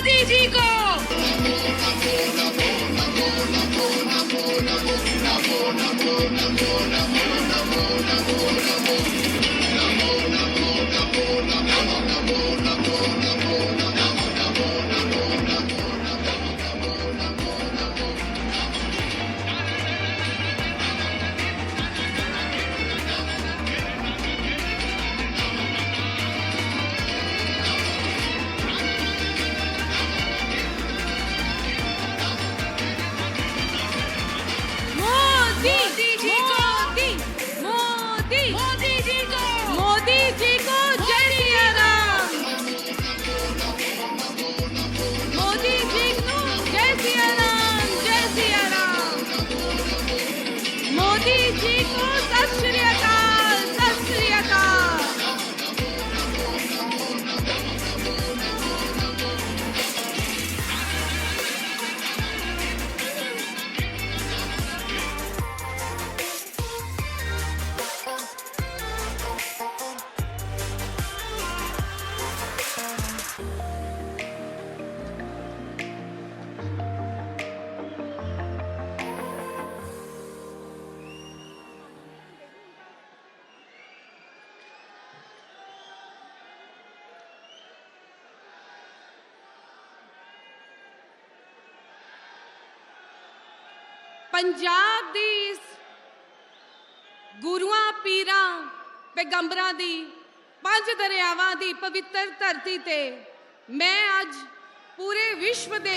मोदी जी को। पंजाब दी इस गुरुआं पीरां पैगंबरां दी पंज दरियावां दी पवित्र धरती ते मैं अज पूरे विश्व दे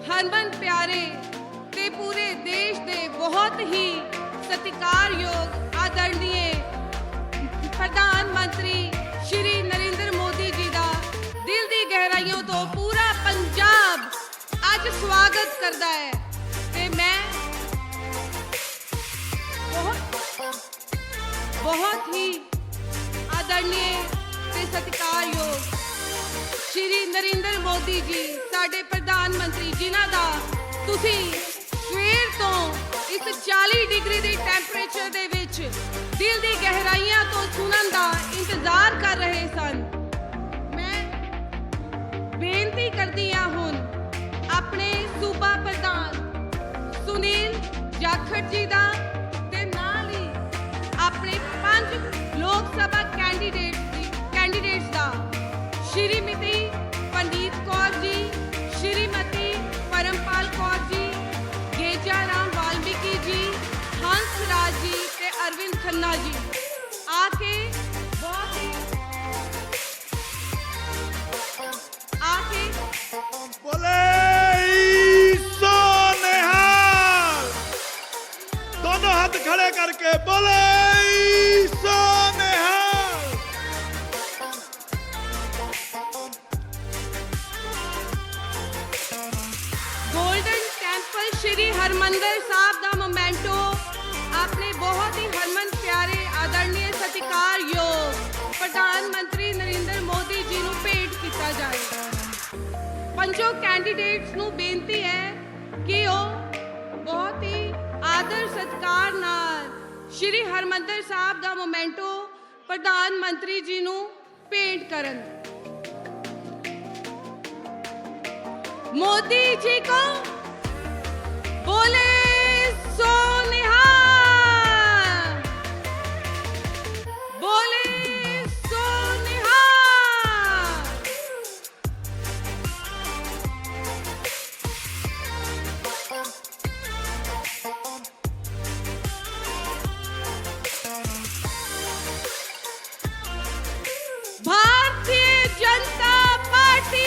हरमन प्यारे ते पूरे देश दे बहुत ही सत्कारयोग आदरणीय प्रधानमंत्री श्री नरेंद्र मोदी जी दा दिल दी गहराइयों तो पूरा पंजाब अज स्वागत करता है। ते मैं बहुत ही आदरणीय ते सत्कारयोग श्री नरेंद्र मोदी जी साडे प्रधानमंत्री जिन्हां दा तुसी सवेर तो इस 40 डिग्री दी टैंपरेचर दे विच दिल दी गहराइयां तो सुनन दा इंतजार कर रहे सन। मैं बेनती करदी हां हुण अपने सूबा प्रधान सुनील जाखड़ जी दा ते नाल ही अपने 5 लोक सभा कैंਡੀਡੇਟਸ ਦਾ श्रीमती पंडित कौर जी, श्रीमती परमपाल कौर जी, गेजा राम वाल्मीकि जी, हंस राज जी ते अरविंद खन्ना जी आके बोले सोनिहाल, दोनों हाथ खड़े करके बोले सोनिहाल। गोल्डन टेंपल श्री हरमंदिर साहब का मोमेंटो अपने बहुत ही हरमन प्यारे आदरणीय सत्कारयोग प्रधानमंत्री नरेंद्र मोदी जी ਨੂੰ ਭੇਟ ਕੀਤਾ ਜਾਏਗਾ। पंचों कैंਡੀਡੇਟਸ ਨੂੰ ਬੇਨਤੀ है कि ਉਹ बहुत ही आदर सत्कार नाल श्री हरमंदिर साहब का मोमेंटो प्रधानमंत्री जी ਨੂੰ ਭੇਟ ਕਰਨ। मोदी जी को बोले सोनिहाल, बोले सोनिहाल। भारतीय जनता पार्टी,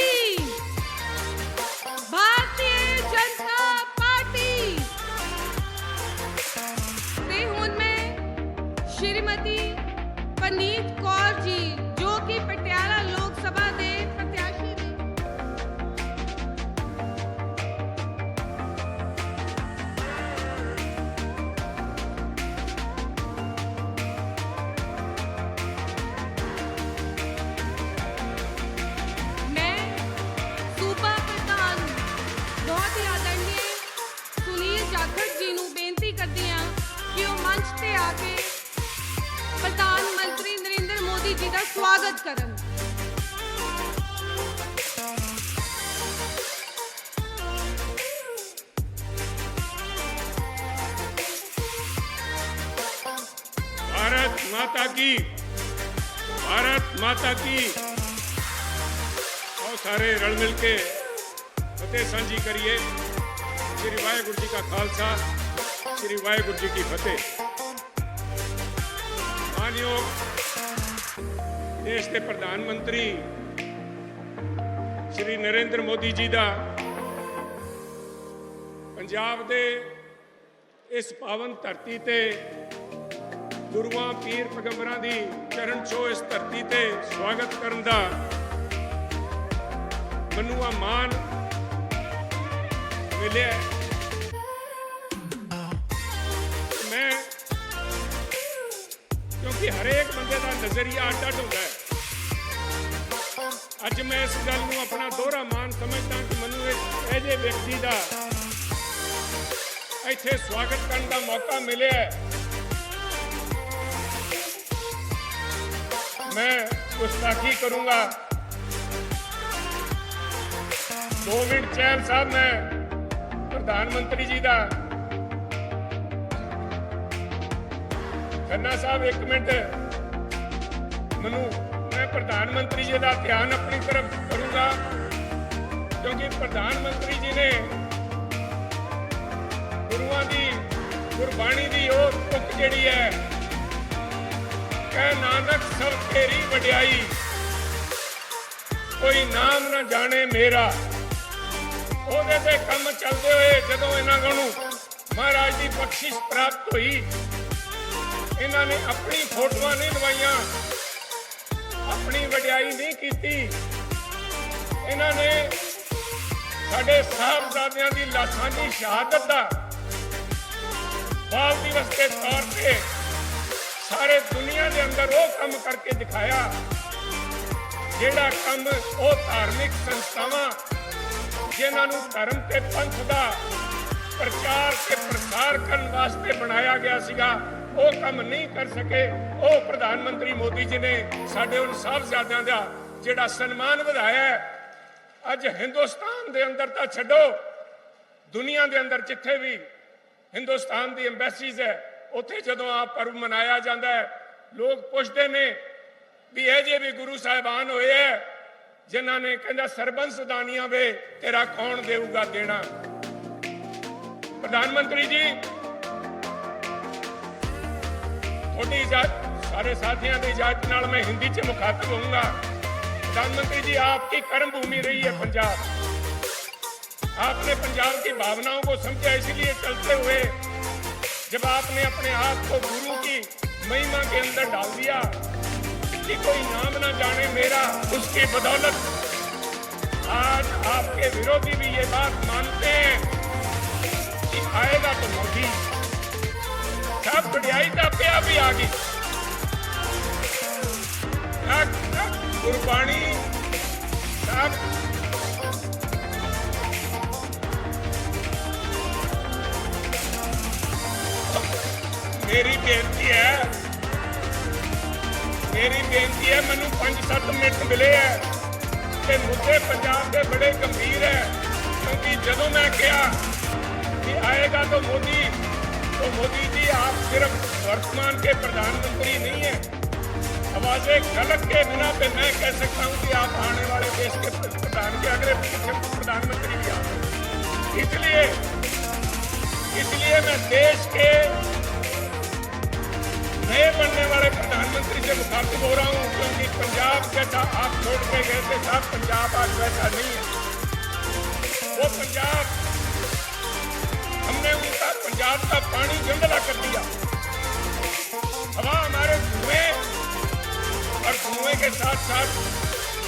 श्रीमती पंडित कौर जी जो कि पटियाला लोक सभा के प्रत्याशी ने मैं सूबा प्रधान बहुत ही आदरणीय सुनील जाखड़ जी ਨੂੰ ਬੇਨਤੀ ਕਰਦੀ ਹਾਂ कि वो मंच पे आके प्रधानमंत्री नरेंद्र मोदी जी का स्वागत करन। माता की, भारत माता की। और सारे रल मिल के फतेह सांझी करिए। श्री वाहेगुरु जी का खालसा, श्री वाहेगुरु जी की फतेह। मानयोग देश के प्रधानमंत्री श्री नरेंद्र मोदी जी का पंजाब के इस पावन धरती ते गुरुआं पीर पैगंबरां दी चरण छो इस धरती ते स्वागत करन दा मैनूं आ मान मिलिया। मैं क्योंकि हरेक बंदे का नजरिया अड अड होंदा है। अज मैं इस गल नूं अपना दोहरा मान समझदा कि मैनूं ऐजे व्यक्ति का इत्थे स्वागत करने का मौका मिले। मैं गुस्ताखी करूंगा। 2 मिनट चैन साहब, मैं प्रधानमंत्री जी का खन्ना साहब 1 मिनट मैं प्रधानमंत्री जी का ध्यान अपनी तरफ करूंगा, क्योंकि प्रधानमंत्री जी ने गुरुआं दी गुरबाणी दी ओह तुक जिहड़ी है, कह नानक सब तेरी वडियाई, कोई नाम ना जाने मेरा। ਉਹਦੇ ਤੇ ਕੰਮ ਚੱਲਦੇ ਹੋਏ ਜਦੋਂ ਇਹਨਾਂ ਨੂੰ ਮਹਾਰਾਜ ਦੀ ਬਖਸ਼ਿਸ਼ ਪ੍ਰਾਪਤ ਹੋਈ, ਇਹਨਾਂ ਨੇ ਆਪਣੀ ਫੋਟੋਆਂ ਨਹੀਂ ਲਵਾਈਆਂ, ਆਪਣੀ ਵਡਿਆਈ ਨਹੀਂ ਕੀਤੀ। ਇਹਨਾਂ ਨੇ ਸਾਡੇ ਸਾਹਿਬਜ਼ਾਦਿਆਂ ਦੀ ਲਾਸ਼ਾਂ ਦੀ ਸ਼ਹਾਦਤ ਦਾ बाल दिवस के तौर पे सारे दुनिया के अंदर वो काम करके दिखाया जेड़ा काम वो धार्मिक संस्थावां जिन्होंने धर्म के पंथ का प्रचार के प्रसार करने वास्ते बनाया गया सीगा, वो काम नहीं कर सके। वो प्रधानमंत्री मोदी जी ने साडे उन साहबजादियां दा जेड़ा सन्मान वधाया है। अज हिंदुस्तान के अंदर तो छड्डो, दुनिया के अंदर जिथे भी हिंदुस्तान की एम्बेसीज है, उत्थे जदों आ पर्व मनाया जाता है, लोग पूछते ने भी ऐजे भी गुरु साहिबान होए है जिन्हां ने कहंदा सरबंस दानियां वे तेरा कौन देऊगा देना। प्रधानमंत्री जी थोड़ी इजाजत, सारे साथियों की इजाजत नाल मैं हिंदी च मुखातब होऊंगा। प्रधानमंत्री जी, आपकी कर्म भूमि रही है पंजाब। आपने पंजाब की भावनाओं को समझा, इसलिए चलते हुए जब आपने अपने आप को गुरु की महिमा के अंदर डाल दिया कि कोई नाम ना जाने मेरा, उसकी बदौलत आज आपके विरोधी भी ये बात मानते हैं कि आएगा तो मोदी। सब बढ़ियाई का प्या भी आ गई। गुरबाणी सब मेरी बेनती है मैनू 5-7 मिनट मिले है ते मुद्दे पंजाब के बड़े गंभीर है। क्योंकि जदों मैं कहा कि आएगा तो मोदी जी आप सिर्फ वर्तमान के प्रधानमंत्री नहीं है, आवाज़े खलक के बिना पे मैं कह सकता हूं कि आप आने वाले देश के प्रधान के अगले प्रधानमंत्री भी आप। इसलिए मैं देश के नए बनने वाले प्रधानमंत्री से मुखातिब हो रहा हूं, क्योंकि पंजाब जैसा आप छोड़ के गए थे साहब, पंजाब आज वैसा नहीं है। वो पंजाब हमने उनका पंजाब का पानी गंदला कर दिया। हवा हमारे धुएं और धुएं के साथ साथ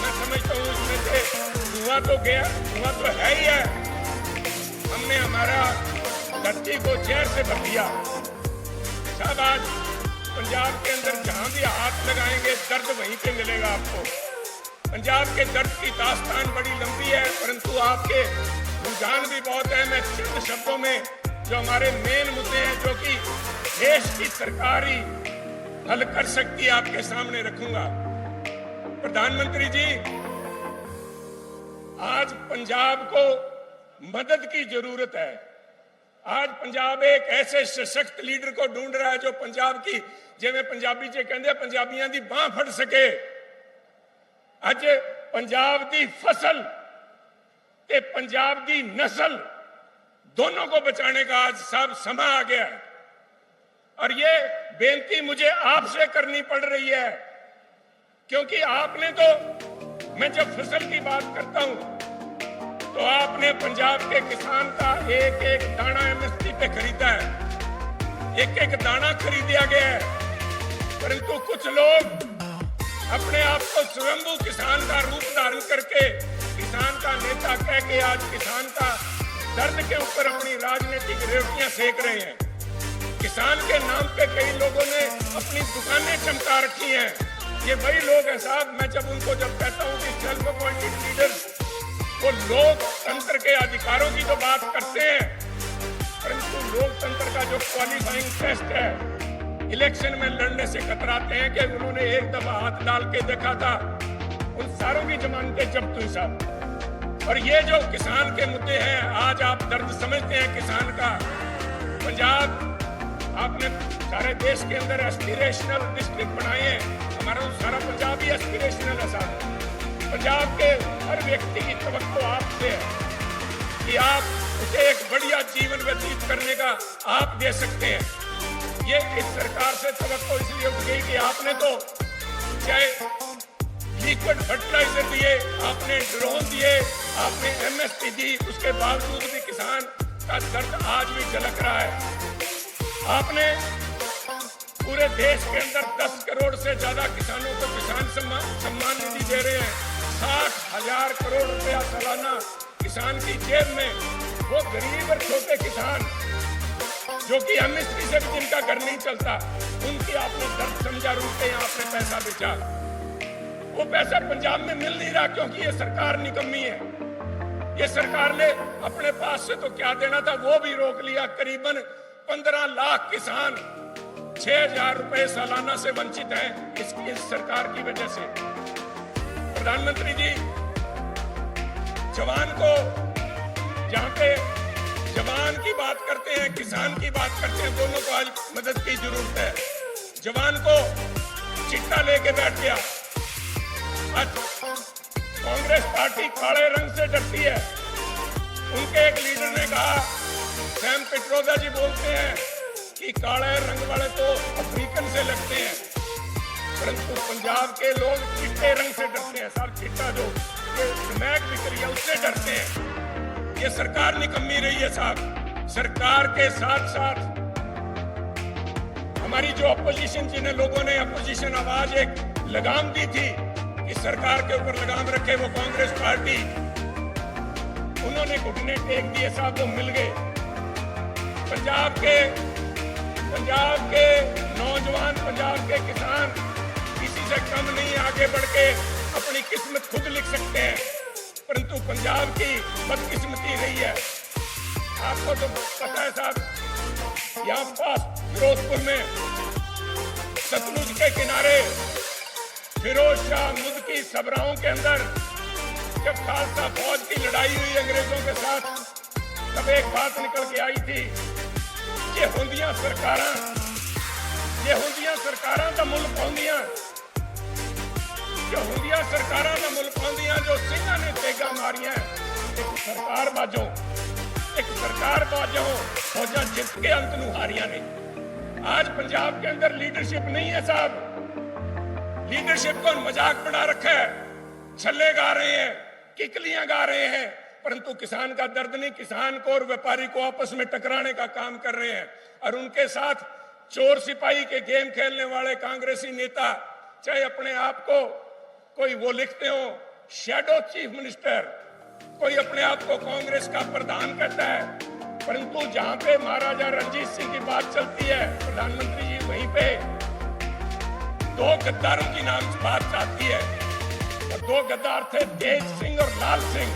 मैं समझता हूँ इसमें से धुआं तो गया, धुआं तो है ही है। हमने हमारा धरती को जहर से भर दिया। साहब आज पंजाब के अंदर जहां भी हाथ लगाएंगे दर्द वहीं पे मिलेगा आपको। पंजाब के दर्द की दास्तान बड़ी लंबी है, परंतु आपके रुझान भी बहुत है। मैं चंद शब्दों में जो हमारे मेन मुद्दे हैं, जो कि देश की सरकार ही हल कर सकती है, आपके सामने रखूंगा। प्रधानमंत्री जी, आज पंजाब को मदद की जरूरत है। आज पंजाब एक ऐसे सशक्त लीडर को ढूंढ रहा है जो पंजाब की, जिवें पंजाबी च कहंदे पंजाबियों की बांह फड़ सके। अज पंजाब की फसल ते पंजाब की नस्ल दोनों को बचाने का आज सब समय आ गया है। और ये बेनती मुझे आपसे करनी पड़ रही है, क्योंकि आपने तो, मैं जब फसल की बात करता हूं तो आपने पंजाब के किसान का एक एक दाना एमएसपी पे खरीदा है, एक एक दाना खरीदा गया है। परंतु कुछ लोग अपने आप को स्वयंभू किसान का रूप धारण करके किसान का नेता कह के आज किसान का दर्द के ऊपर अपनी राजनीतिक रेवटियां सेक रहे हैं। किसान के नाम पे कई लोगों ने अपनी दुकानें चमका रखी हैं। ये वही लोग हैं साहब, मैं जब कहता हूं कि सेल्फ अपॉइंटेड लीडर्स, वो लोकतंत्र के अधिकारों की तो बात करते हैं, परंतु लोकतंत्र का जो क्वालिफाइंग टेस्ट है, इलेक्शन में लड़ने से कतराते हैं कि उन्होंने एक दफा हाथ डाल के देखा था, उन सारों की जमानतें जब्त हुई साहब। और ये जो किसान के मुद्दे हैं, आज आप दर्द समझते हैं किसान का। पंजाब आपने सारे देश के अंदर एस्पिरेशनल डिस्ट्रिक्ट बनाए हैं, हमारा सारा पंजाब ही एस्पिरेशनल है साहब। पंजाब के हर व्यक्ति की तवक्को आपसे है कि आप उसे एक बढ़िया जीवन व्यतीत करने का आप दे सकते हैं। ये इस सरकार से तवक्को इसलिए उठ गई कि आपने तो चाहे लिक्विड फर्टिलाइजर दिए, आपने ड्रोन दिए, आपने एमएसपी दी, उसके बावजूद भी किसान का दर्द आज भी झलक रहा है। आपने पूरे देश के अंदर 10 करोड़ से ज्यादा किसानों को किसान सम्मान निधि दे रहे हैं। 60,000 करोड़ रुपया सालाना किसान की जेब में। वो गरीब और छोटे किसान जो कि एमएसपी से भी जिनका घर नहीं चलता, उनकी आपने दर्द समझा, रूपे आपने पैसा बेचा। वो पैसा पंजाब में मिल नहीं रहा क्योंकि ये सरकार निकम्मी है। ये सरकार ने अपने पास से तो क्या देना था वो भी रोक लिया। करीबन 15 लाख किसान 6,000 रुपए सालाना से वंचित हैं इस सरकार की वजह से। प्रधानमंत्री जी, जवान को, जहां पे जवान की बात करते हैं, किसान की बात करते हैं, दोनों को आज मदद की जरूरत है। जवान को चिट्टा लेके बैठ गया। आज कांग्रेस पार्टी काले रंग से डरती है। उनके एक लीडर ने कहा, सैम पिट्रोदा जी बोलते हैं कि काले रंग वाले तो अफ्रीकन से लगते हैं, परंतु पंजाब के लोग चिट्टे रंग से डरते हैं। साहब चिट्टा जो स्मैक बिक रही है उससे डरते हैं। ये सरकार निकम्मी रही है साहब। सरकार के साथ साथ हमारी जो अपोजिशन, जिन्हें लोगों ने अपोजिशन आवाज एक लगाम दी थी कि सरकार के ऊपर लगाम रखे, वो कांग्रेस पार्टी, उन्होंने घुटने टेक दिए साहब, वो मिल गए। पंजाब के नौजवान, पंजाब के किसान किसी से कम नहीं, आगे बढ़ के अपनी किस्मत खुद लिख सकते हैं। परंतु पंजाब की बदकिस्मती रही है। आपको तो पता है साहब, यहाँ पास फिरोजपुर में सतलुज के किनारे फिरोज शाह मुद की सभराओं के अंदर जब खालसा फौज की लड़ाई हुई अंग्रेजों के साथ, तब एक बात निकल के आई थी, ये होंदियां सरकारां दा मुल पाउंदियां, जो होंदियां सरकारां दा मुल पाउंदियां, जो सिंघां ने तेगा मारियां, एक सरकार बाजों फौजां जित के अंत नूं हारियां ने। आज पंजाब के अंदर लीडरशिप नहीं है साहब। लीडरशिप को मजाक बना रखा है, छल्ले गा रहे हैं, किकलियां गा रहे हैं, परंतु किसान का दर्द नहीं। किसान को और व्यापारी को आपस में टकराने का काम कर रहे हैं। और उनके साथ चोर सिपाही के गेम खेलने वाले कांग्रेसी नेता, चाहे अपने आप को कोई वो लिखते हो शैडो चीफ मिनिस्टर, कोई अपने आप को कांग्रेस का प्रधान कहता है, परंतु जहां पे महाराजा रणजीत सिंह की बात चलती है, प्रधानमंत्री जी वहीं पे दो गद्दारों की नाम बात आती है। और दो गद्दार थे तेज सिंह और लाल सिंह,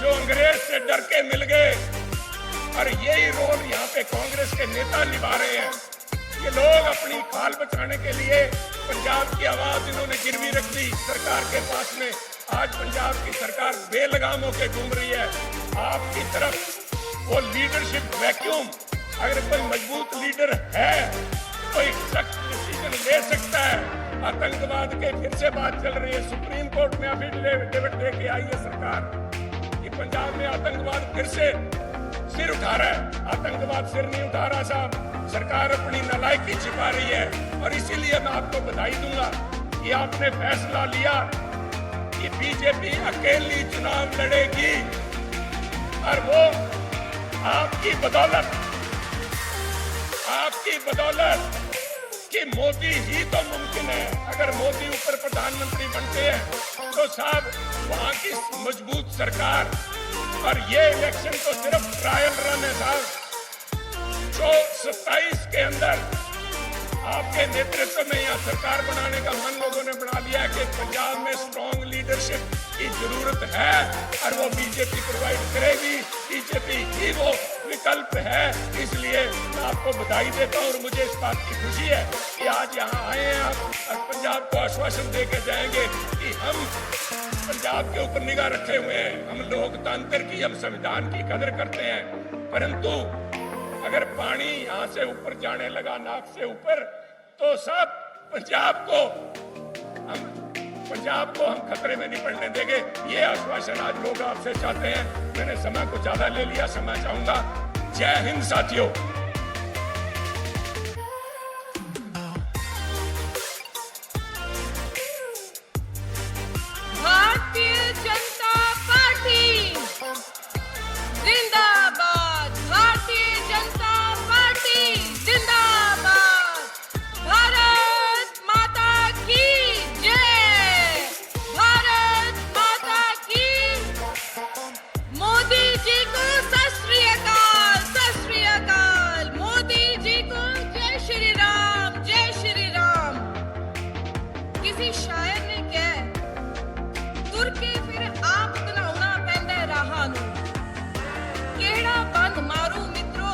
जो अंग्रेज से डर के मिल गए। और यही रोल यहाँ पे कांग्रेस के नेता निभा रहे हैं। ये लोग अपनी खाल बचाने के लिए पंजाब की आवाज इन्होंने गिरवी रख दी सरकार के पास में। आज पंजाब की सरकार बेलगाम होकर घूम रही है। आपकी तरफ वो लीडरशिप वैक्यूम, अगर कोई मजबूत लीडर है, कोई सख्त डिसीजन ले सकता है। आतंकवाद के फिर से बात चल रही है, सुप्रीम कोर्ट में एफिडेविट दे के आई है सरकार कि पंजाब में आतंकवाद फिर से सिर उठा रहा है। आतंकवाद सिर नहीं उठा रहा साहब, सरकार अपनी नालायकी छिपा रही है। और इसीलिए मैं आपको बधाई दूंगा कि आपने फैसला लिया कि बीजेपी अकेली चुनाव लड़ेगी, और वो आपकी बदौलत कि मोदी ही तो मुमकिन है। अगर मोदी ऊपर प्रधानमंत्री बनते हैं तो साहब वहां की मजबूत सरकार, और ये इलेक्शन तो सिर्फ ट्रायल रन है साहब। जो 27 के अंदर आपके नेतृत्व में यहाँ सरकार बनाने का मन लोगों ने बना लिया है कि पंजाब में स्ट्रॉन्ग लीडरशिप की जरूरत है, और वो बीजेपी प्रोवाइड करेगी। बीजेपी ही वो विकल्प है। इसलिए मैं आपको बधाई देता हूँ, और मुझे इस बात की खुशी है कि आज यहाँ आए हैं आप, और पंजाब को आश्वासन दे के जाएंगे कि हम पंजाब के ऊपर निगाह रखे हुए हैं। हम लोकतंत्र की, हम संविधान की कदर करते हैं। परंतु अगर पानी यहाँ से ऊपर जाने लगा, नाक से ऊपर, तो सब पंजाब को हम खतरे में नहीं पड़ने देंगे। ये आश्वासन आज लोग आपसे चाहते हैं। मैंने समय को ज्यादा ले लिया, समय चाहूंगा। जय हिंद साथियों। भारतीय जनता पार्टी जिंदाबाद, भारतीय जनता पार्टी जिंदाबाद, भारत माता की जय, भारत माता की। मोदी जी को सत श्री अकाल, सत श्री अकाल। मोदी जी को जय श्री राम, जय श्री राम। किसी शायर ने कहा, तुर के फिर आप बनाउणा पैंदा राहां नूं, ਕਿਹੜਾ ਬੰਦ ਮਾਰੂ ਮਿੱਤਰੋ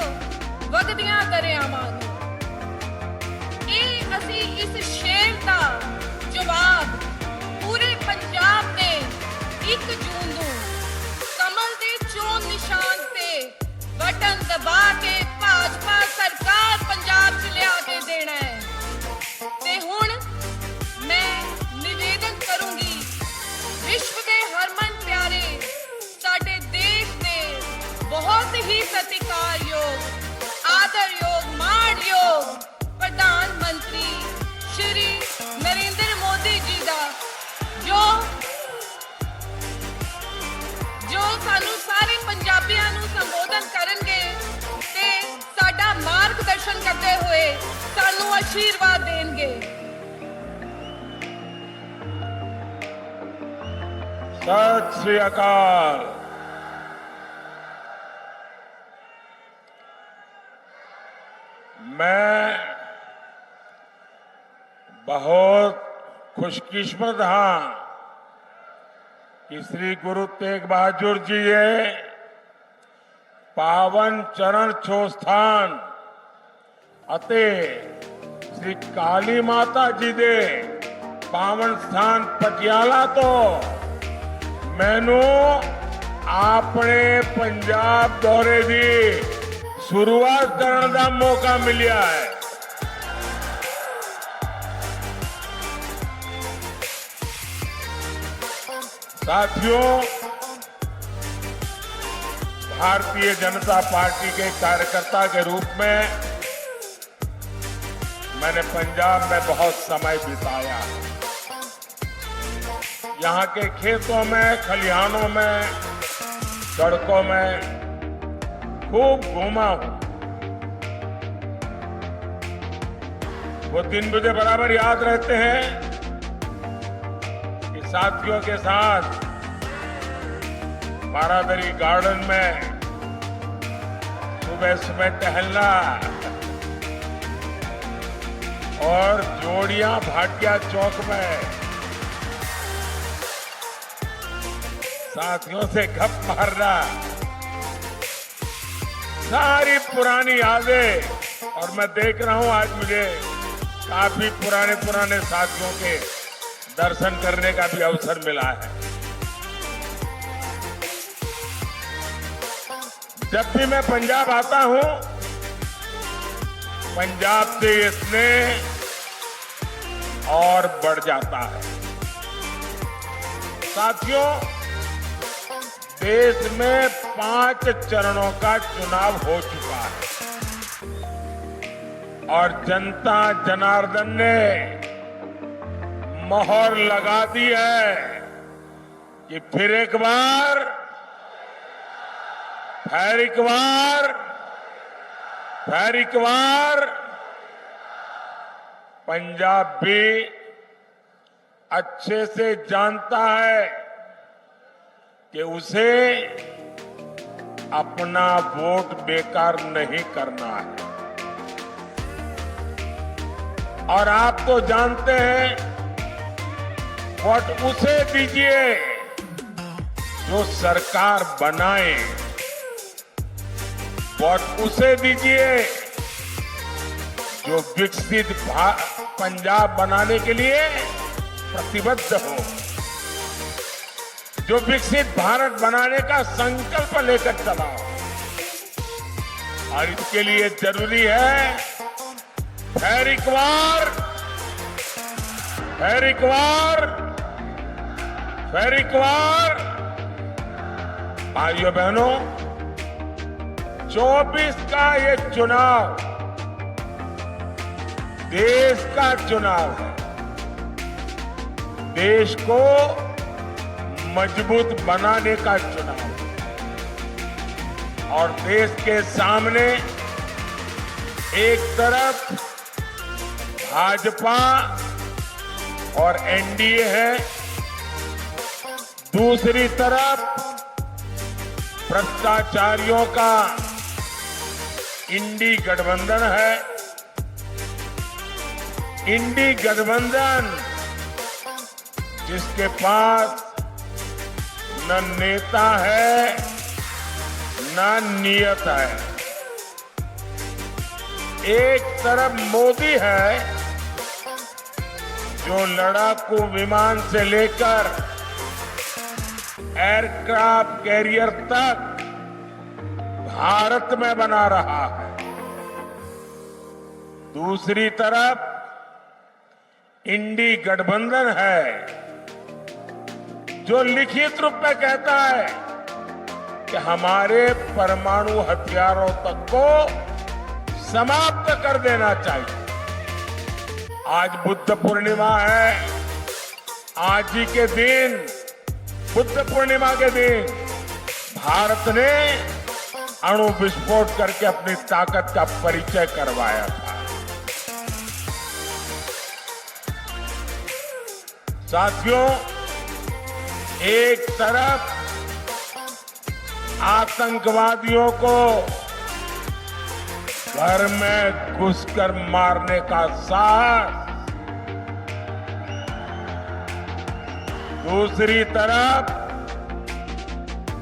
ਵਗਦੀਆਂ ਦਰਿਆਵਾਂ ਨੂੰ। ਇਹ ਅਸੀਂ ਇਸ ਸ਼ੇਰ ਦਾ ਜਵਾਬ ਪੂਰੇ ਪੰਜਾਬ ਦੇ 1 ਜੂਨ ਨੂੰ ਕਮਲ ਦੇ ਚੋਣ ਨਿਸ਼ਾਨ ਤੇ ਬਟਨ ਦਬਾ ਕੇ ਭਾਜਪਾ ਸਰਕਾਰ ਪੰਜਾਬ 'ਚ ਲਿਆ ਕੇ ਦੇਣਾ ਹੈ। ਤੇ ਹੁਣ ਮੈਂ ਨਿਵੇਦਨ ਕਰੂੰਗੀ, ਵਿਸ਼ਵ ਦੇ ਹਰਮਨ ਪਿਆਰੇ ਸਾਡੇ ਦੇਸ਼ ਦੇ बहुत ही सत्कारयोग, आदरयोग, माणयोग प्रधानमंत्री श्री नरेंद्र मोदी जी का जो सानू सारे पंजाबियों नू संबोधन करनगे ते साडा मार्गदर्शन करते हुए सानू आशीर्वाद देंगे। सत श्री अकाल। मैं बहुत खुशकिस्मत हाँ कि श्री गुरु तेग बहादुर जी ये पावन चरण छो स्थान अते श्री काली माता जी दे पावन स्थान पटियाला तो मैनू अपने पंजाब दौरे दी शुरुआत करने का मौका मिलिया है। साथियों, भारतीय जनता पार्टी के कार्यकर्ता के रूप में मैंने पंजाब में बहुत समय बिताया। यहाँ के खेतों में, खलिहानों में, सड़कों में खूब घूमा हूं। वो दिन मुझे बराबर याद रहते हैं कि साथियों के साथ बारादरी गार्डन में सुबह सुबह टहलना और जोड़ियां भाटिया चौक में साथियों से गप मारना, सारी पुरानी यादें। और मैं देख रहा हूं आज मुझे काफी पुराने साथियों के दर्शन करने का भी अवसर मिला है। जब भी मैं पंजाब आता हूं, पंजाब से ये स्नेह और बढ़ जाता है। साथियों, देश में 5 चरणों का चुनाव हो चुका है और जनता जनार्दन ने मोहर लगा दी है कि फिर एक बार पंजाब भी अच्छे से जानता है कि उसे अपना वोट बेकार नहीं करना है। और आप तो जानते हैं, वोट उसे दीजिए जो सरकार बनाए, वोट उसे दीजिए जो विकसित पंजाब बनाने के लिए प्रतिबद्ध हो, जो विकसित भारत बनाने का संकल्प लेकर चला हो। और इसके लिए जरूरी है फिर एक बार भाइयों बहनों, 24 का ये चुनाव देश का चुनाव है। देश को मजबूत बनाने का चुनाव है। और देश के सामने एक तरफ भाजपा और एनडीए है, दूसरी तरफ भ्रष्टाचारियों का इंडी गठबंधन है। इंडी गठबंधन जिसके पास न नेता है न नियत है। एक तरफ मोदी है जो लड़ाकू विमान से लेकर एयरक्राफ्ट कैरियर तक भारत में बना रहा है। दूसरी तरफ इंडी गठबंधन है जो लिखित रूप में कहता है कि हमारे परमाणु हथियारों तक को समाप्त कर देना चाहिए। आज बुद्ध पूर्णिमा है। आज ही के दिन, बुद्ध पूर्णिमा के दिन, भारत ने अणु विस्फोट करके अपनी ताकत का परिचय करवाया था। साथियों, एक तरफ आतंकवादियों को घर में घुसकर मारने का साहस, दूसरी तरफ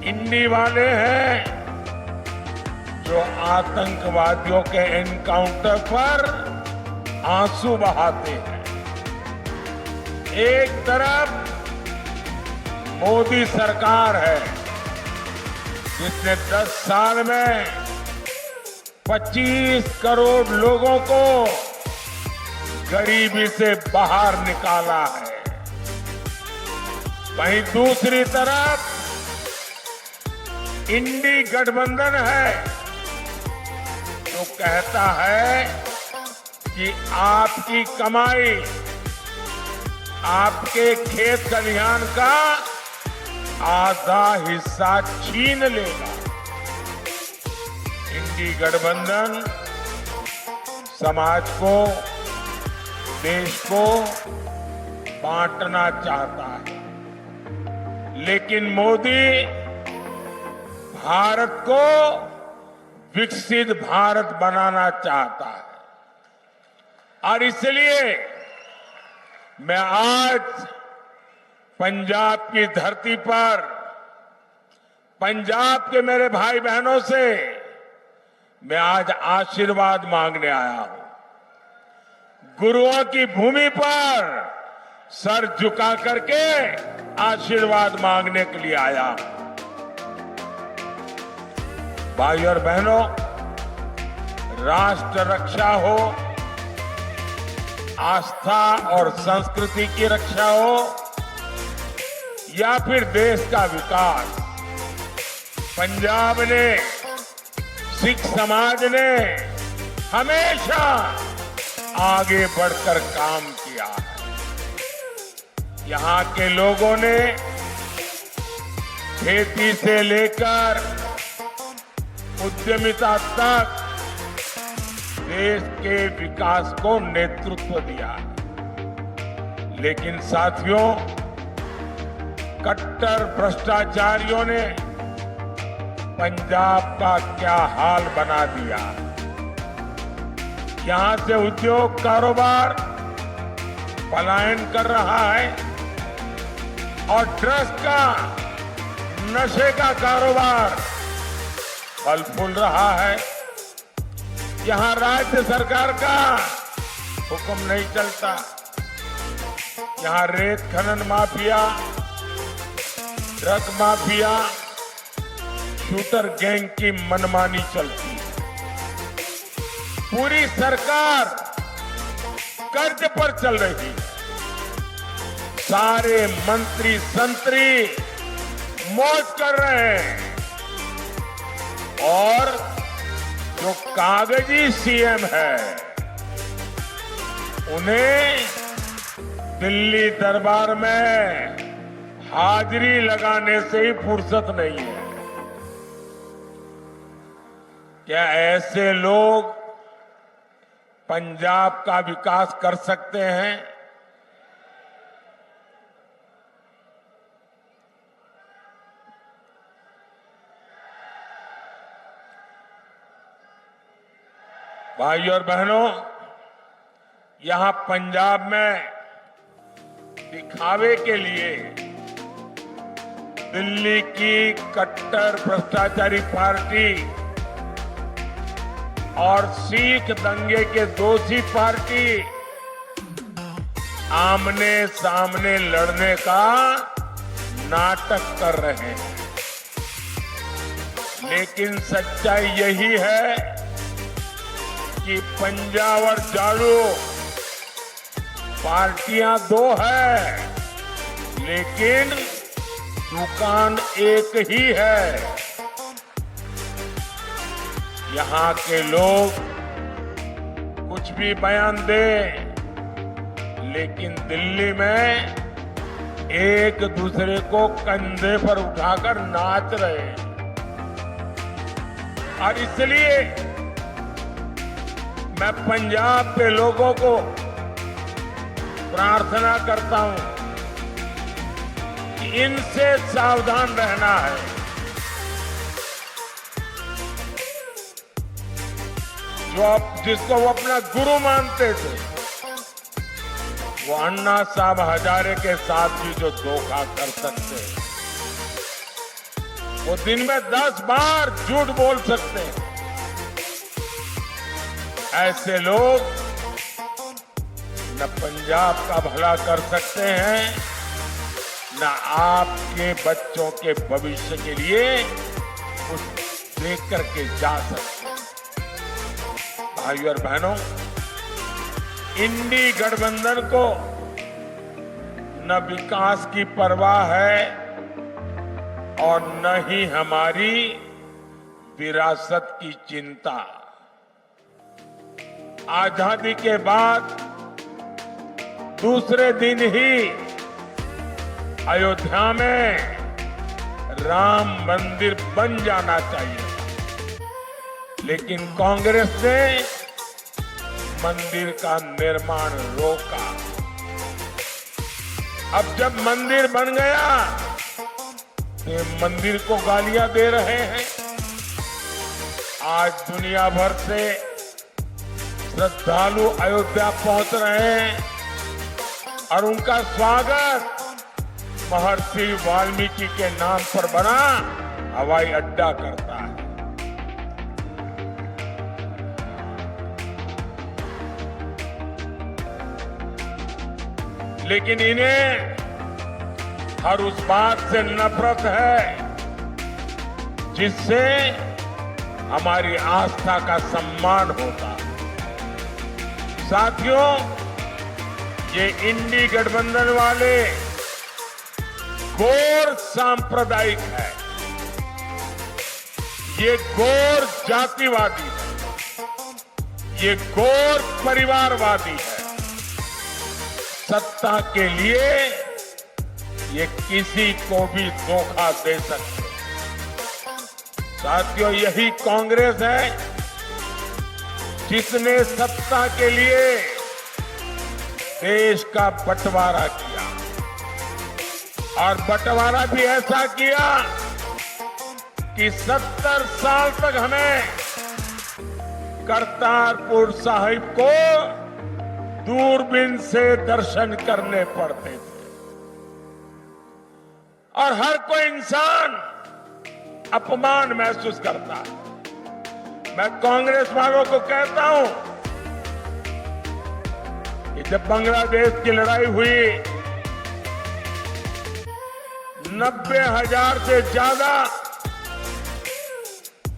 इंडी वाले हैं जो आतंकवादियों के एनकाउंटर पर आंसू बहाते हैं। एक तरफ मोदी सरकार है जिसने 10 साल में 25 करोड़ लोगों को गरीबी से बाहर निकाला है। वहीं दूसरी तरफ इंडी गठबंधन है जो कहता है कि आपकी कमाई, आपके खेत खलिहान का आधा हिस्सा छीन लेगा। इंडी गठबंधन समाज को, देश को बांटना चाहता है, लेकिन मोदी भारत को विकसित भारत बनाना चाहता है। और इसलिए मैं आज पंजाब की धरती पर पंजाब के मेरे भाई बहनों से मैं आज आशीर्वाद मांगने आया हूं। गुरुओं की भूमि पर सर झुका करके आशीर्वाद मांगने के लिए आया हूं। भाई और बहनों, राष्ट्र रक्षा हो, आस्था और संस्कृति की रक्षा हो या फिर देश का विकास, पंजाब ने, सिख समाज ने हमेशा आगे बढ़कर काम किया है। यहाँ के लोगों ने खेती से लेकर उद्यमिता तक देश के विकास को नेतृत्व दिया। लेकिन साथियों, कट्टर भ्रष्टाचारियों ने पंजाब का क्या हाल बना दिया। यहां से उद्योग कारोबार पलायन कर रहा है और ड्रग्स का, नशे का कारोबार फल फूल रहा है। यहां राज्य सरकार का हुक्म नहीं चलता। यहां रेत खनन mafia, drug mafia, shooter gang की मनमानी चलती है। पूरी सरकार कर्ज पर चल रही है। सारे मंत्री संतरी मौज कर रहे हैं और जो कागजी सीएम है, उन्हें दिल्ली दरबार में हाजिरी लगाने से ही फुर्सत नहीं है। क्या ऐसे लोग पंजाब का विकास कर सकते हैं? भाइयों और बहनों, यहां पंजाब में दिखावे के लिए दिल्ली की कट्टर भ्रष्टाचारी पार्टी और सिख दंगे के दोषी पार्टी आमने सामने लड़ने का नाटक कर रहे हैं। लेकिन सच्चाई यही है कि पंजाब और झाड़ू पार्टियां दो है, लेकिन दुकान एक ही है। यहां के लोग कुछ भी बयान दें, लेकिन दिल्ली में एक दूसरे को कंधे पर उठाकर नाच रहे हैं। और इसलिए मैं पंजाब के लोगों को प्रार्थना करता हूं कि इनसे सावधान रहना है। जिसको वो अपना गुरु मानते थे, वो अन्ना साहब हजारे के साथ भी जो धोखा कर सकते हैं, वो दिन में 10 बार झूठ बोल सकते हैं। ऐसे लोग न पंजाब का भला कर सकते हैं, न आपके बच्चों के भविष्य के लिए कुछ देख करके जा सकते हैं। भाइयों और बहनों, इंडी गठबंधन को न विकास की परवाह है और न ही हमारी विरासत की चिंता। आजादी के बाद दूसरे दिन ही अयोध्या में राम मंदिर बन जाना चाहिए, लेकिन कांग्रेस ने मंदिर का निर्माण रोका। अब जब मंदिर बन गया तो मंदिर को गालियां दे रहे हैं। आज दुनिया भर से श्रद्धालु अयोध्या पहुंच रहे हैं और उनका स्वागत महर्षि वाल्मीकि के नाम पर बना हवाई अड्डा करता है। लेकिन इन्हें हर उस बात से नफरत है जिससे हमारी आस्था का सम्मान होता। साथियों, ये इंडी गठबंधन वाले घोर सांप्रदायिक है, ये घोर जातिवादी है, ये घोर परिवारवादी है। सत्ता के लिए ये किसी को भी धोखा दे सकते। साथियों, यही कांग्रेस है जिसने सत्ता के लिए देश का बंटवारा किया, और बंटवारा भी ऐसा किया कि 70 साल तक हमें करतारपुर साहिब को दूरबीन से दर्शन करने पड़ते थे। और हर कोई इंसान अपमान महसूस करता है। मैं कांग्रेस वालों को कहता हूं कि जब बांग्लादेश की लड़ाई हुई, 90,000 से ज्यादा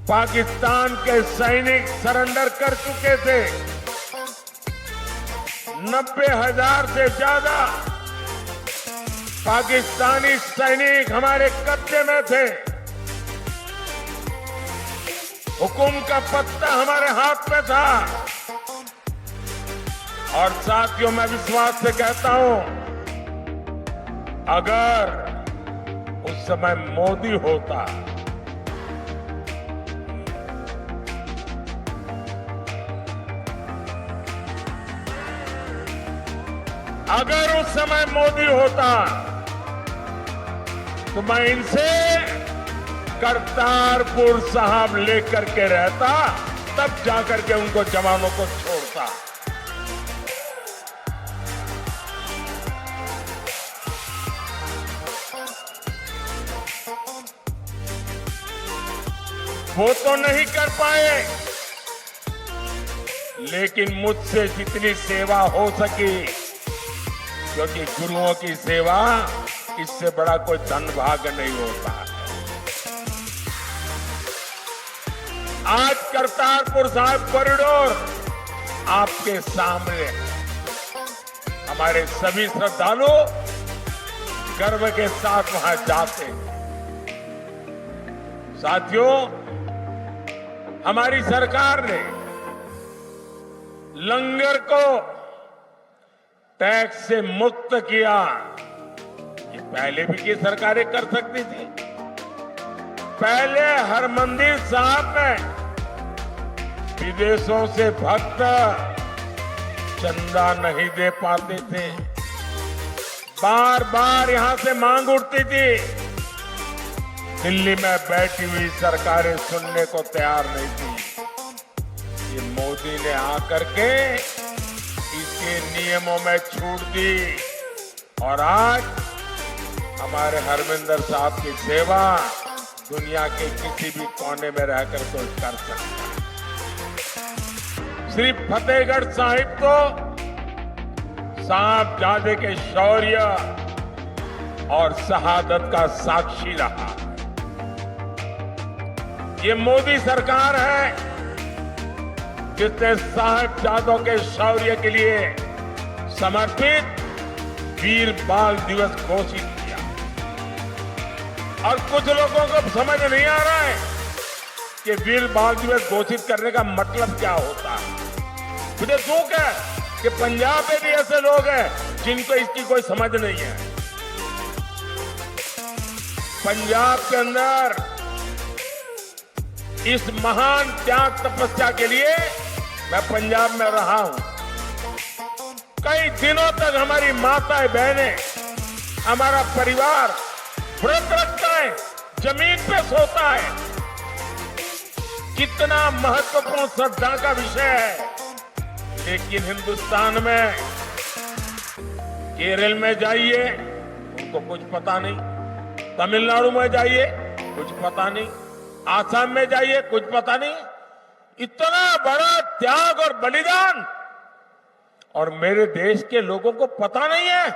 पाकिस्तान के सैनिक सरेंडर कर चुके थे। 90,000 से ज्यादा पाकिस्तानी सैनिक हमारे कब्जे में थे। हुकुम का पत्ता हमारे हाथ में था। और साथियों, मैं विश्वास से कहता हूं, अगर उस समय मोदी होता, अगर उस समय मोदी होता तो मैं इनसे करतारपुर साहब लेकर के रहता, तब जाकर के उनको जवानों को छोड़ता। वो तो नहीं कर पाए, लेकिन मुझसे जितनी सेवा हो सकी, क्योंकि गुरुओं की सेवा, इससे बड़ा कोई धन भाग्य नहीं होता। आज करतारपुर साहिब कॉरिडोर आपके सामने है। हमारे सभी श्रद्धालु गर्व के साथ वहां जाते हैं। साथियों, हमारी सरकार ने लंगर को टैक्स से मुक्त किया। ये पहले भी की सरकारें कर सकती थी। पहले हरमंदिर साहब में विदेशों से भक्त चंदा नहीं दे पाते थे। बार बार यहां से मांग उठती थी। दिल्ली में बैठी हुई सरकारें सुनने को तैयार नहीं थी। ये मोदी ने आकर के इसके नियमों में छूट दी, और आज हमारे हरमिंदर साहब की सेवा दुनिया के किसी भी कोने में रहकर कोई कर सकता है। श्री फतेहगढ़ साहिब तो साहबजादे के शौर्य और शहादत का साक्षी रहा। ये मोदी सरकार है जिसने साहबजादों के शौर्य के लिए समर्पित वीर बाल दिवस घोषित किया। और कुछ लोगों को समझ नहीं आ रहा है कि वीर बाल दिवस घोषित करने का मतलब क्या होता है। मुझे दुख है कि पंजाब में भी ऐसे लोग हैं जिनको इसकी कोई समझ नहीं है। पंजाब के अंदर इस महान त्याग तपस्या के लिए मैं पंजाब में रहा हूं। कई दिनों तक हमारी माताएं बहनें, हमारा परिवार व्रत रखता है, जमीन पे सोता है। कितना महत्वपूर्ण श्रद्धा का विषय है। लेकिन हिंदुस्तान में केरल में जाइए, उनको कुछ पता नहीं। तमिलनाडु में जाइए, कुछ पता नहीं। आसाम में जाइए, कुछ पता नहीं। इतना बड़ा त्याग और बलिदान, और मेरे देश के लोगों को पता नहीं है।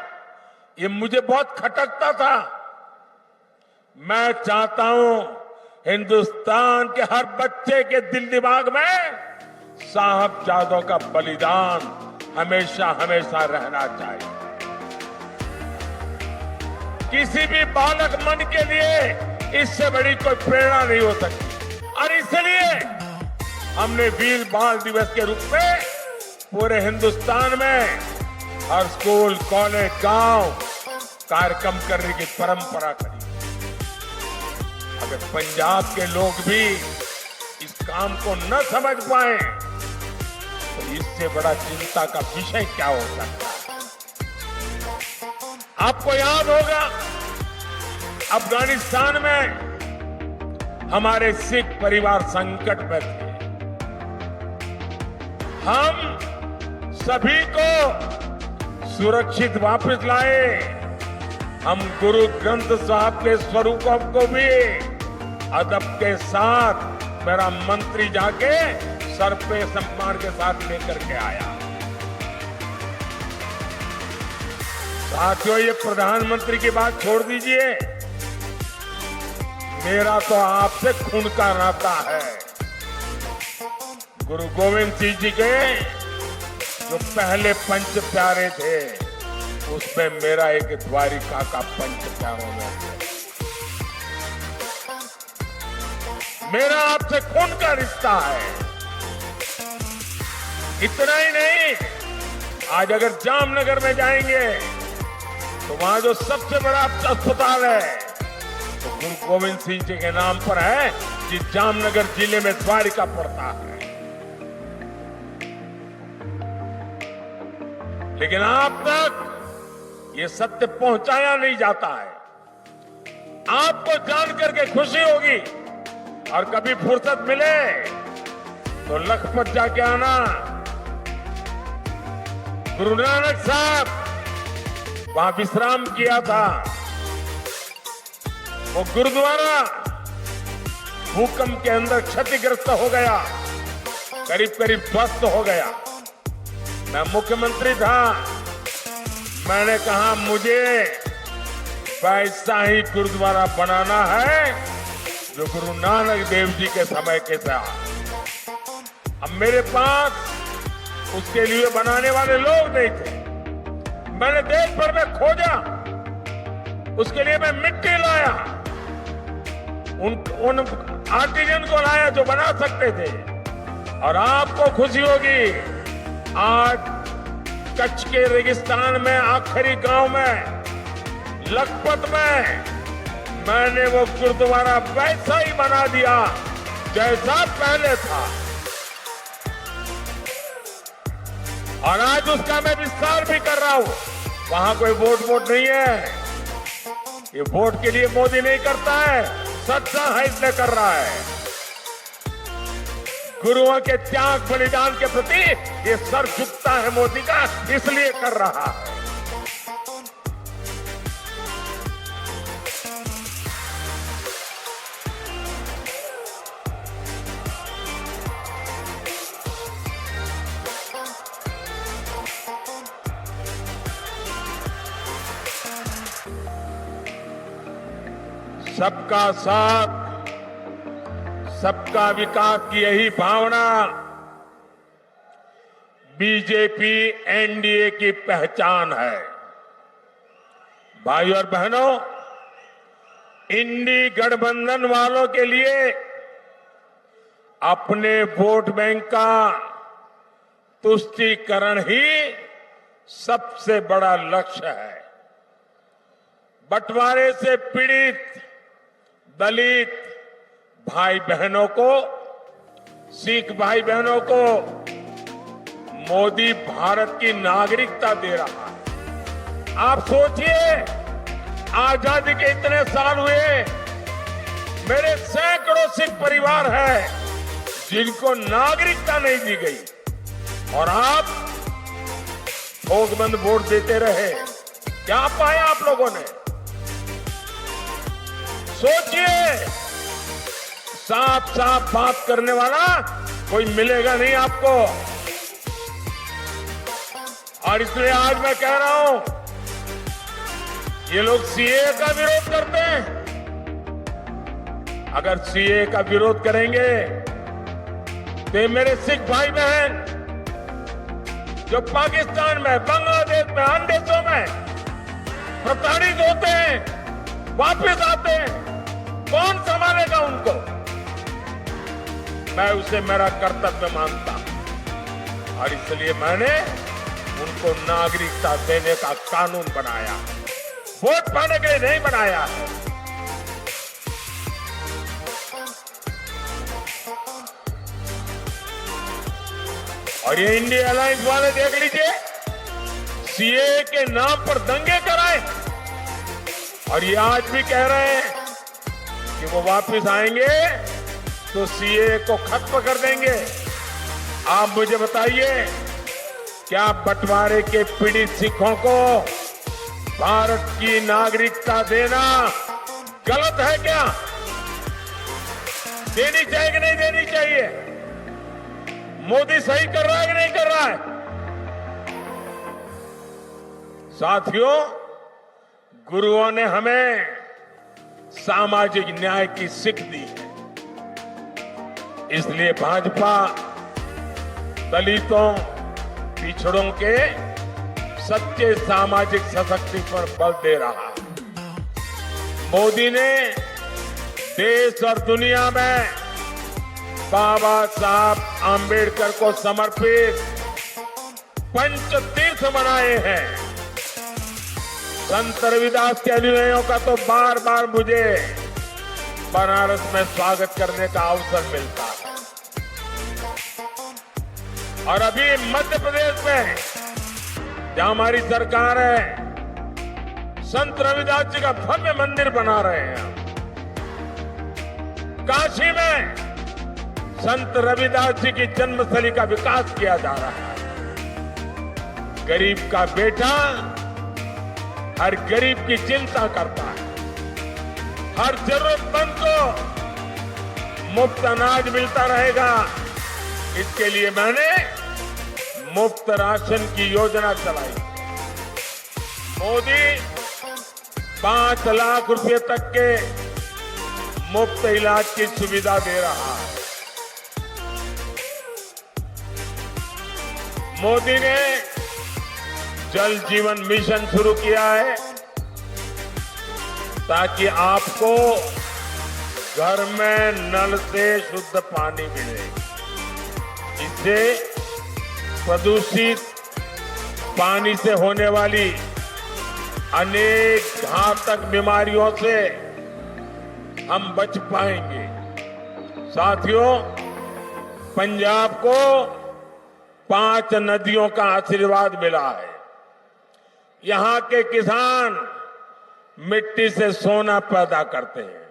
ये मुझे बहुत खटकता था। मैं चाहता हूं हिंदुस्तान के हर बच्चे के दिल दिमाग में साहबजादों का बलिदान हमेशा हमेशा रहना चाहिए। किसी भी बालक मन के लिए इससे बड़ी कोई प्रेरणा नहीं हो सकती और इसलिए हमने वीर बाल दिवस के रूप में पूरे हिंदुस्तान में हर स्कूल, कॉलेज, गांव कार्यक्रम करने की परंपरा करी। अगर पंजाब के लोग भी इस काम को न समझ पाए तो इससे बड़ा चिंता का विषय क्या हो सकता है। आपको याद होगा अफगानिस्तान में हमारे सिख परिवार संकट में थे। हम सभी को सुरक्षित वापस लाए। हम गुरु ग्रंथ साहब के स्वरूपों को भी अदब के साथ मेरा मंत्री जाके सर पे सम्मान के साथ लेकर के आया। साथियों, ये प्रधानमंत्री की बात छोड़ दीजिए, मेरा तो आपसे खून का नाता है। गुरु गोविंद सिंह जी के जो पहले पंच प्यारे थे उसमें मेरा एक द्वारिका का पंच प्यारों में है। मेरा आपसे खून का रिश्ता है। इतना ही नहीं, आज अगर जामनगर में जाएंगे तो वहां जो सबसे बड़ा अस्पताल है तो गुरु गोविंद सिंह जी के नाम पर है, जिस जामनगर जिले में द्वारिका पड़ता है। लेकिन आप तक ये सत्य पहुंचाया नहीं जाता है। आपको जानकर के खुशी होगी और कभी फुर्सत मिले तो लखपत जाके आना। गुरु नानक साहब वहां विश्राम किया था। वो गुरुद्वारा भूकंप के अंदर क्षतिग्रस्त हो गया, करीब करीब ध्वस्त हो गया। मैं मुख्यमंत्री था, मैंने कहा मुझे वैसा ही गुरुद्वारा बनाना है जो गुरु नानक देव जी के समय के था। अब मेरे पास उसके लिए बनाने वाले लोग नहीं थे। मैंने देश भर में खोजा, उसके लिए मैं मिट्टी लाया, उन आर्टिजन को लाया जो बना सकते थे। और आपको खुशी होगी, आज कच्छ के रेगिस्तान में आखिरी गांव में लखपत में मैंने वो गुरुद्वारा वैसा ही बना दिया जैसा पहले था। और आज उसका मैं विस्तार भी कर रहा हूं। वहां कोई वोट नहीं है, ये वोट के लिए मोदी नहीं करता है, सच्चा है इसलिए कर रहा है। गुरुओं के त्याग बलिदान के प्रति ये सर झुकता है मोदी का, इसलिए कर रहा है। सबका साथ, सबका विकास की यही भावना बीजेपी एनडीए की पहचान है। भाई और बहनों, इंडी गठबंधन वालों के लिए अपने वोट बैंक का तुष्टीकरण ही सबसे बड़ा लक्ष्य है। बंटवारे से पीड़ित दलित भाई बहनों को, सिख भाई बहनों को मोदी भारत की नागरिकता दे रहा है। आप सोचिए, आजादी के इतने साल हुए, मेरे सैकड़ों सिख परिवार हैं जिनको नागरिकता नहीं दी गई और आप भोगबंद वोट देते रहे। क्या पाया आप लोगों ने? सोचिए, साफ साफ बात करने वाला कोई मिलेगा नहीं आपको। और इसलिए आज मैं कह रहा हूं, ये लोग सीए का विरोध करते हैं, अगर सीए का विरोध करेंगे तो ये मेरे सिख भाई बहन जो पाकिस्तान में, बांग्लादेश में, अन्य देशों में प्रताड़ित होते हैं, वापस आते हैं, कौन संभालेगा उनको? मैं उसे मेरा कर्तव्य मानता हूं और इसलिए मैंने उनको नागरिकता देने का कानून बनाया, वोट पाने के लिए नहीं बनाया है। और ये इंडिया अलायंस वाले देख लीजिए, सीए के नाम पर दंगे कराए और ये आज भी कह रहे हैं कि वो वापस आएंगे तो सीए को खत्म कर देंगे। आप मुझे बताइए, क्या बंटवारे के पीड़ित सिखों को भारत की नागरिकता देना गलत है क्या? देनी चाहिए कि नहीं देनी चाहिए? मोदी सही कर रहा है कि नहीं कर रहा है? साथियों, गुरुओं ने हमें सामाजिक न्याय की सीख दी है, इसलिए भाजपा दलितों, पिछड़ों के सच्चे सामाजिक सशक्तिकरण पर बल दे रहा है। मोदी ने देश और दुनिया में बाबा साहब आंबेडकर को समर्पित पंचतीर्थ बनाए हैं। संत रविदास के अनुयायियों का तो बार बार मुझे बनारस में स्वागत करने का अवसर मिलता है। और अभी मध्य प्रदेश में जहां हमारी सरकार है, संत रविदास जी का भव्य मंदिर बना रहे हैं। काशी में संत रविदास जी की जन्मस्थली का विकास किया जा रहा है। गरीब का बेटा हर गरीब की चिंता करता है, हर जरूरतमंद को मुफ्त अनाज मिलता रहेगा। इसके लिए मैंने मुफ्त राशन की योजना चलाई। मोदी 5 लाख रुपए तक के मुफ्त इलाज की सुविधा दे रहा है। मोदी ने जल जीवन मिशन शुरू किया है ताकि आपको घर में नल से शुद्ध पानी मिले। इससे प्रदूषित पानी से होने वाली अनेक घातक बीमारियों से हम बच पाएंगे। साथियों, पंजाब को 5 नदियों का आशीर्वाद मिला है। यहां के किसान मिट्टी से सोना पैदा करते हैं,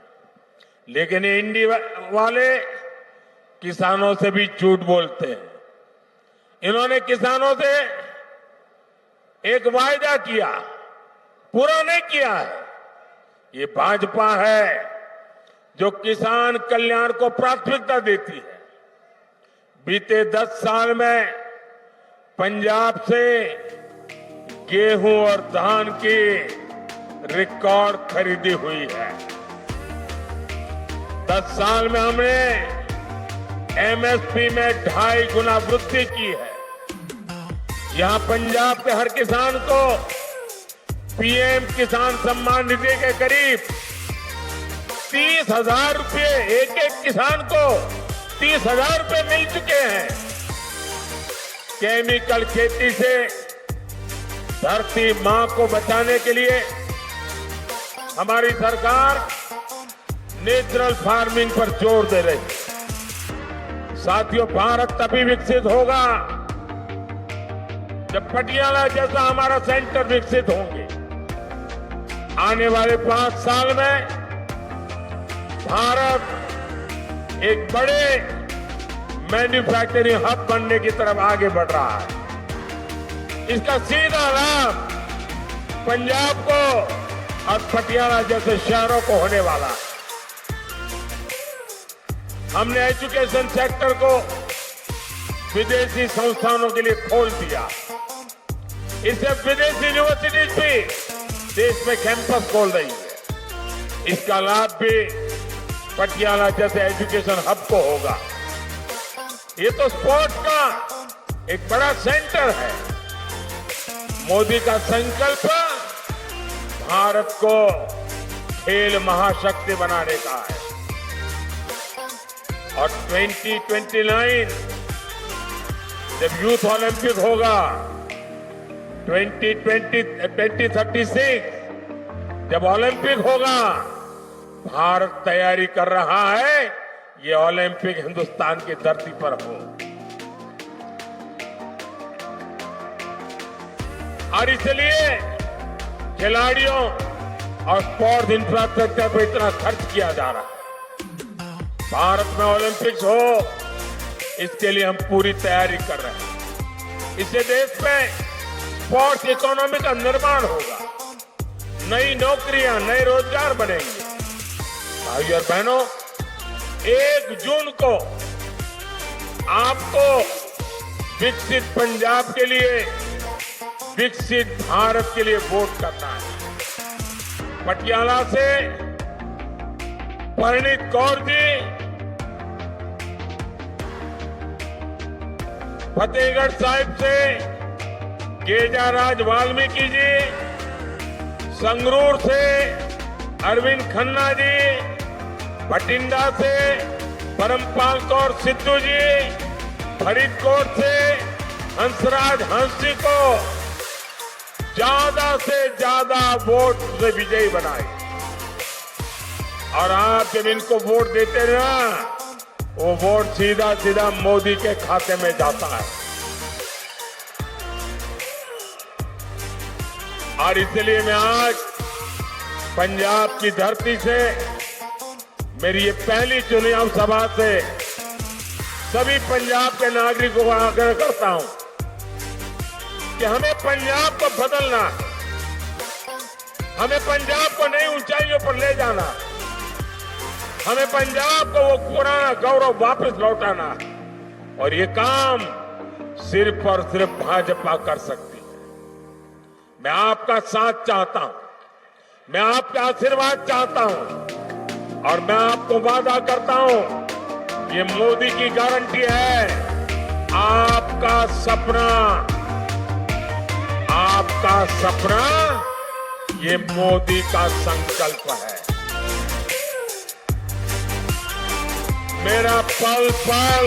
लेकिन इंडिया वाले किसानों से भी झूठ बोलते हैं। इन्होंने किसानों से एक वायदा किया, पूरा नहीं किया है। ये भाजपा है जो किसान कल्याण को प्राथमिकता देती है। बीते 10 साल में पंजाब से गेहूं और धान की रिकॉर्ड खरीदी हुई है। 10 साल में हमने एमएसपी में 2.5 गुना वृद्धि की है। यहां पंजाब के हर किसान को पीएम किसान सम्मान निधि के करीब 30,000 रुपये, एक किसान को 30,000 रुपये मिल चुके हैं। केमिकल खेती से धरती मां को बचाने के लिए हमारी सरकार नेचुरल फार्मिंग पर जोर दे रही है। साथियों, भारत तभी विकसित होगा जब पटियाला जैसा हमारा सेंटर विकसित होंगे। आने वाले 5 साल में भारत एक बड़े मैन्युफैक्चरिंग हब बनने की तरफ आगे बढ़ रहा है। इसका सीधा लाभ पंजाब को और पटियाला जैसे शहरों को होने वाला है। हमने एजुकेशन सेक्टर को विदेशी संस्थानों के लिए खोल दिया। इससे विदेशी यूनिवर्सिटीज भी देश में कैंपस खोल रही है। इसका लाभ भी पटियाला जैसे एजुकेशन हब को होगा। ये तो स्पोर्ट्स का एक बड़ा सेंटर है। मोदी का संकल्प भारत को खेल महाशक्ति बनाने का है और 2029 जब यूथ ओलंपिक होगा, 2036 जब ओलंपिक होगा, भारत तैयारी कर रहा है ये ओलंपिक हिंदुस्तान की धरती पर हो। और इसलिए खिलाड़ियों और स्पोर्ट्स इंफ्रास्ट्रक्चर पर इतना खर्च किया जा रहा है। भारत में ओलंपिक्स हो, इसके लिए हम पूरी तैयारी कर रहे हैं। इससे देश में स्पोर्ट्स इकोनॉमी का निर्माण होगा, नई नौकरियां, नए रोजगार बनेंगे। भाइयों और बहनों, 1 जून को आपको विकसित पंजाब के लिए, विकसित भारत के लिए वोट करना है। पटियाला से परिणीत कौर जी, फतेहगढ़ साहिब से गेजाराज वाल्मीकि जी, संगरूर से अरविंद खन्ना जी, भटिंडा से परमपाल कौर सिद्धू जी, फरीदकोट से हंसराज हंसी को ज्यादा से ज्यादा वोट से विजयी बनाए। और आप जब इनको वोट देते ना, वो वोट सीधा सीधा मोदी के खाते में जाता है। और इसलिए मैं आज पंजाब की धरती से, मेरी ये पहली चुनाव सभा से सभी पंजाब के नागरिकों को आग्रह करता हूं कि हमें पंजाब को बदलना, हमें पंजाब को नई ऊंचाइयों पर ले जाना, हमें पंजाब को वो पुराना गौरव वापस लौटाना। और ये काम सिर्फ और सिर्फ भाजपा कर सकती है। मैं आपका साथ चाहता हूं, मैं आपका आशीर्वाद चाहता हूं और मैं आपको वादा करता हूं, ये मोदी की गारंटी है। आपका सपना, आपका सपना, ये मोदी का संकल्प है। मेरा पल पल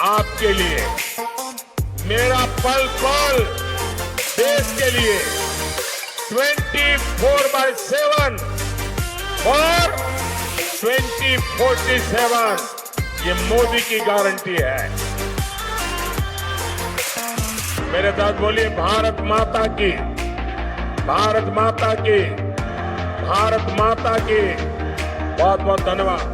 आपके लिए, मेरा पल पल देश के लिए, 24/7 और 2047 ये मोदी की गारंटी है। मेरे साथ बोलिए, भारत माता की, भारत माता की, भारत माता की। बहुत बहुत धन्यवाद।